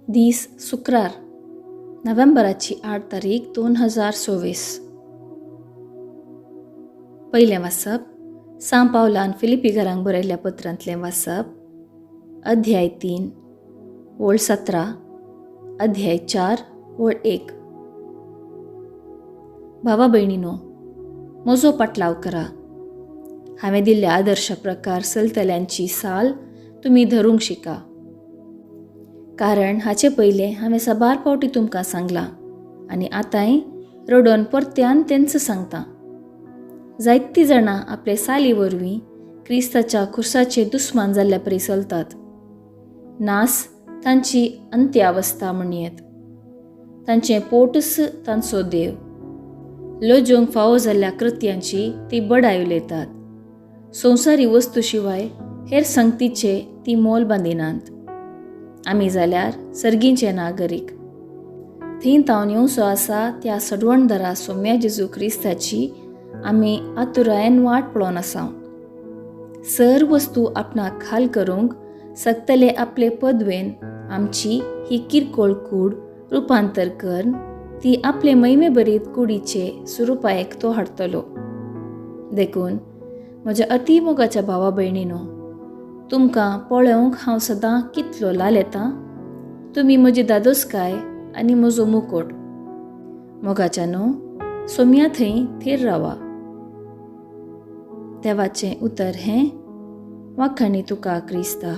दीस शुक्रार नोव्हेंबराची 8 तारीख 2024. पयलें वाचप सांव पावलान फिलिपिकारांक बरयल्ल्या पत्रांतलें वाचप. अध्याय 3 ओळ 17, अध्याय 4 ओळ 1. भावा भयणीनो, म्हजो पाटलाव करा. हांवें दिल्ल्या आदर्श प्रकार चलतल्यांची साल तुमी धरूंक शिका. कारण हाचे पयलें हांवें साबार फावटी तुमकां सांगलां आनी आतांय रडोन परत्यान तेंच सांगतां. जायतीं जाणां आपले साली वरवीं क्रिस्ताच्या खुर्साचे दुस्मान जाल्ल्या परी चलतात. नास तांची अंत्यावस्था म्हणयेत. तांचें पोटच तांचो देव. लोजोंक फावो जाल्ल्या कृत्यांची ती बडाय उलयतात. संवसारी वस्तू शिवाय हेर संगतीचे ती मोल बांदिनात. आमी जाल्यार सर्गींचे नागरीक. थंय तावन येवचो आसा त्या सडवणदारा सोम्या जेजू क्रिस्ताची आमी आतुरायेन वाट पळोवन आसां. सर वस्तू आपणाक खाल करूंक सक्तले आपले पदवेन आमची ही किरकोळ कूड रुपांतर करून ती आपले महिमे बरीत कुडीचे स्वरुपायेक तो हाडटलो. देखून म्हज्या अतिमोगाच्या भावा भयणीनो, तुमकां पळोवंक हांव सदां कितलो लाल येता. तुमी म्हजी दादोसकाय आनी म्हजो मुकोट. मोगाच्या न्हू, सोम्या थंय थीर रावा. देवाचें उतर हें, वाखाणी तुका क्रिस्ता.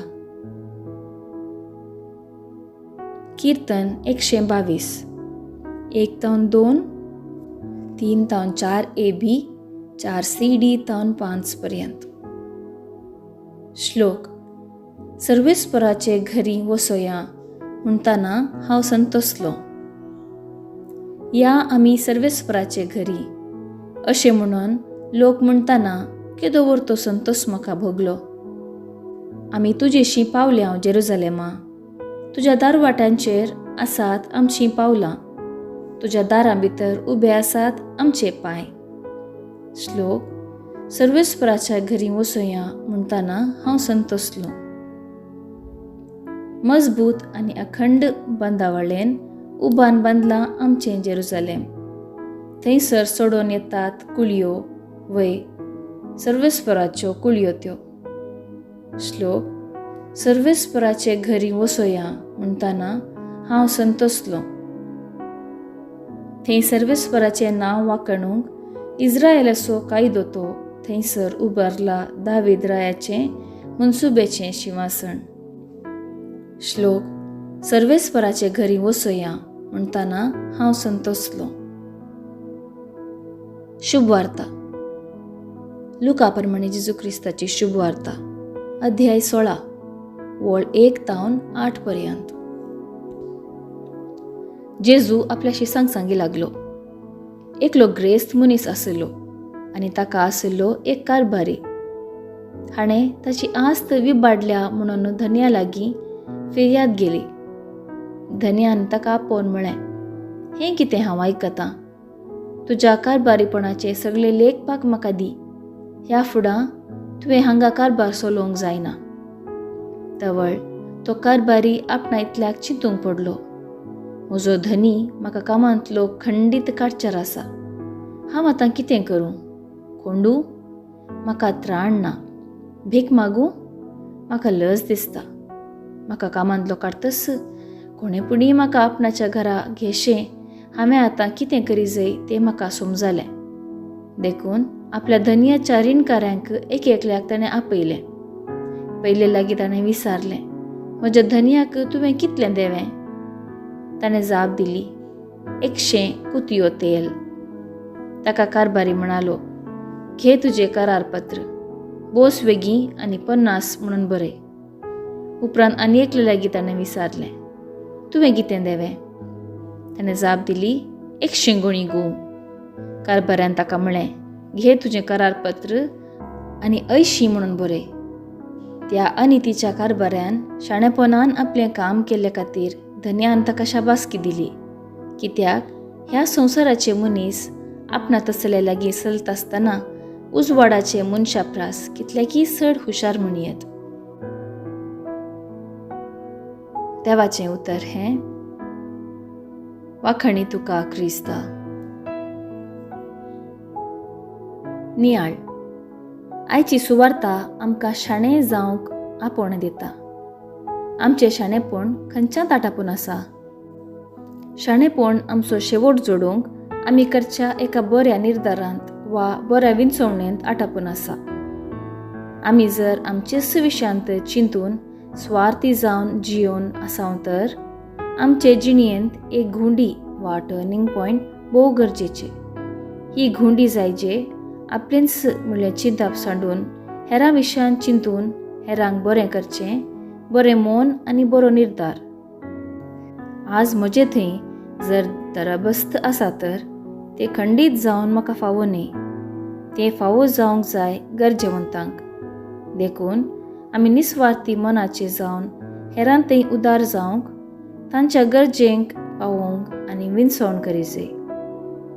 कीर्तन 122 1-2, 3-4 AB, 4 CD 5 पर्यंत. श्लोक. सर्वेस्पराचे घरी वसोया म्हणटाना हांव संतोसलो. या आमी सर्वेस्पराचे घरी अशें म्हणून लोक म्हणटाना केदो वर तो संतोस म्हाका भोगलो. आमी तुजेशी पावल्या जेरुजालेमा. तुज्या दारवाट्यांचेर आसात आमचीं पावलां. तुज्या दारां भितर उबे आसात आमचे पांय. श्लोक. सर्वेस्पराच्या घरी वसोया म्हणटाना हांव संतोसलो. मजबूत आनी अखंड बांदावळेन उबान बांदलां आमचें जेरुजालेम. थंयसर सोडून येतात कुळयो वय सर्वेस्पराच्यो कुळयो त्यो. श्लोक. सर्वेस्पराचे घरी वसोया म्हणटाना हांव संतोसलो. थंय सर्वेस्पराचें नांव वाखणूंक इस्रायेलाचो कायदो तो थंयसर उबारला दावीद रायाचें मनसुबेचें शिंवासन. श्लोक. सर्वेस्पराचे घरी वसोया म्हणटाना हांव संतोसलो. शुभवार्ता. लुका प्रमाणे जेजू क्रिस्ताची शुभवार्ता. अध्याय 16 ओळ 1-8 पर्यंत. जेजू आपल्या शिसांक सांगी लागलो. एकलो ग्रेस्त मनीस आसलो आनी ताका आसलो एक कारभारी. हाणें ताची आस्त विबाडल्या म्हणून धन्या लागीं फिर्याद गेली. धन्यान ताका आपोवन म्हळें, हें कितें हांव आयकतां. तुज्या कारभारीपणाचे सगळे लेखपाक म्हाका दी. ह्या फुडां तुवें हांगा कारभार चलोवंक जायना. तवळ तो कारभारी आपणा इतल्याक चिंतूंक पडलो. म्हजो धनी म्हाका कामांतलो खंडीत काडच्यार आसा. हांव आतां कितें करूं? कोंडू? म्हाका त्राण ना. भीक मागूं? म्हाका लज दिसता. म्हाका कामांतलो काडटस कोणें पुणी म्हाका आपणाच्या घरा घेशें. हांवें आतां कितें करी जाय तें म्हाका समजलें. देखून आपल्या धन्याच्या रीणकाऱ्यांक एक एकल्याक ताणें आपयलें. पयले लागीं ताणें विचारलें, म्हज्या धन्याक तुवें कितलें देवें? ताणें जाप दिली, 100 कुतयो तेल. ताका कारभारी म्हणालो, घे तुजें करारपत्र, बोस वेगीं आनी 50 म्हणून बरय. उपरांत आनी एकले लागीं ताणें विचारलें, तुवें कितें देवें? ताणें जाप दिली, 100 गुणी गूं. कारभाऱ्यान ताका म्हळें, घे तुजें करारपत्र आनी 80 म्हणून बरय. त्या अनितीच्या कारभाऱ्यान शाणेपणान आपलें काम केल्ले खातीर धन्यान ताका शाबासकी दिली. कित्याक ह्या संवसाराचे मनीस आपणा तसले लागीं चलत आसतना उजवाडाचे मनशाप्रास कितल्याकी चड हुशार म्हणयेत. देवाचें उतर हें वाखणी तुका क्रिस्ता. नियाळ. आयची सुवार्ता आमकां शाणें जावंक आपोण दिता. आमचें शाणेपण खंयच्या ताटापून आसा? शाणेपण आमचो शेवट जोडूंक आमी करच्या एका बऱ्या निर्धारांत वा बऱ्या विंचवणेंत आटापून आसा. आमी जर आमचेच विशयांत चिंतून स्वार्थी जावन जियोन आसाव तर आमचे जिणयेंत एक घुंडी वा टर्निंग पॉयंट भोव गरजेचे. ही घुंडी जायजे आपलेंच म्हणल्यार चिंतप सांडून हेरां विशयान चिंतून हेरांक बरें करचें, बरें मोन आनी बरो निर्धार. आज म्हजे थंय जर दरबस्त आसा तर तें खंडीत जावन म्हाका फावो न्ही. तें फावो जावंक जाय गरजेवंतांक. देखून आमी निस्वार्थी मनाचे जावन हेरां थंय उदार जावंक, तांच्या गरजेंक पावोवंक आनी विंचवण करीचे.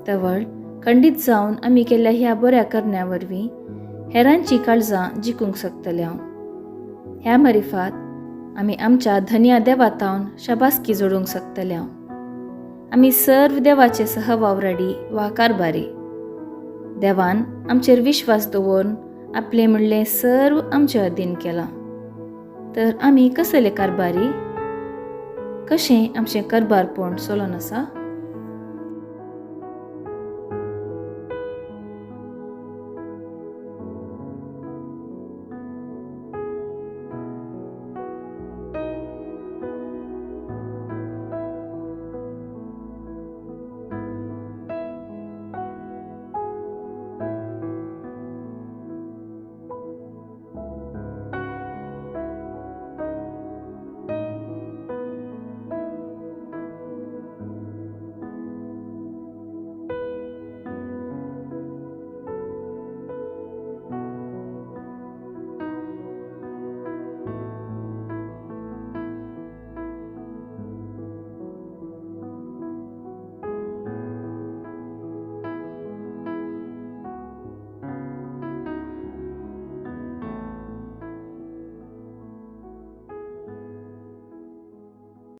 तवळ खंडीत जावन आमी केल्ल्या ह्या बऱ्या करण्या वरवीं हेरांची काळजां जिखूंक शकतले हांव. ह्या मरिफात आमी आमच्या धन्या देवातावन शाबासकी जोडूंक शकतले हांव. आमी सर्व देवाचे सहवावराडी वा कारबारी. देवान आमचेर विश्वास दवरून आपले म्हणलें सर्व आमचे अधीन केलां. तर आमी कसले कारबारी? कशें आमचें करबारपण चलोन आसा?